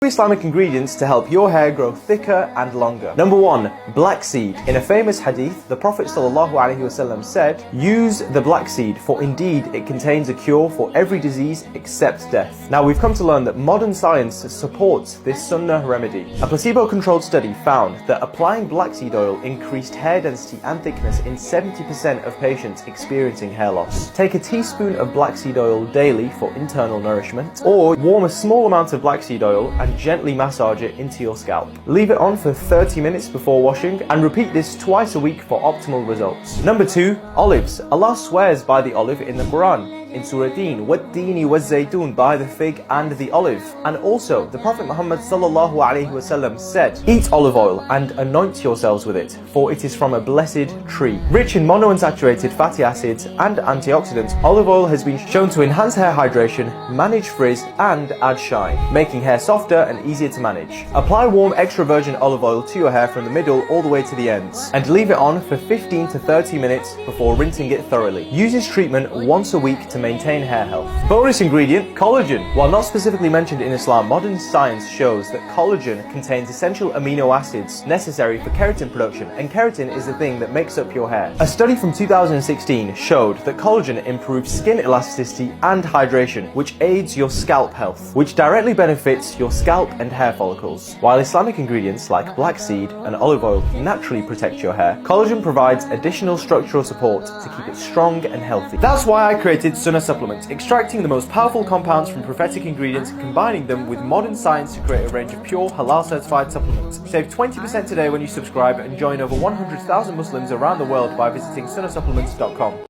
Islamic ingredients to help your hair grow thicker and longer. Number 1, black seed. In a famous hadith, the Prophet ﷺ said, "Use the black seed, for indeed it contains a cure for every disease except death." Now we've come to learn that modern science supports this sunnah remedy. A placebo-controlled study found that applying black seed oil increased hair density and thickness in 70% of patients experiencing hair loss. Take a teaspoon of black seed oil daily for internal nourishment, or warm a small amount of black seed oil and gently massage it into your scalp. Leave it on for 30 minutes before washing and repeat this twice a week for optimal results. Number 2, olives. Allah swears by the olive in the Quran. In Sورۃ وَالتِّينِ وَالزَّيْتُونِ, by the fig and the olive. And also the Prophet Muhammad ﷺ said, "Eat olive oil and anoint yourselves with it, for it is from a blessed tree." Rich in monounsaturated fatty acids and antioxidants, olive oil has been shown to enhance hair hydration, manage frizz and add shine, making hair softer and easier to manage. Apply warm extra virgin olive oil to your hair from the middle all the way to the ends, and leave it on for 15 to 30 minutes before rinsing it thoroughly. Use this treatment once a week to maintain hair health. Bonus ingredient, collagen. While not specifically mentioned in Islam, modern science shows that collagen contains essential amino acids necessary for keratin production, and keratin is the thing that makes up your hair. A study from 2016 showed that collagen improves skin elasticity and hydration, which aids your scalp health, which directly benefits your scalp and hair follicles. While Islamic ingredients like black seed and olive oil naturally protect your hair, collagen provides additional structural support to keep it strong and healthy. That's why I created Sunnah supplements, extracting the most powerful compounds from prophetic ingredients and combining them with modern science to create a range of pure halal certified supplements. Save 20% today when you subscribe and join over 100,000 Muslims around the world by visiting sunnahsupplements.com.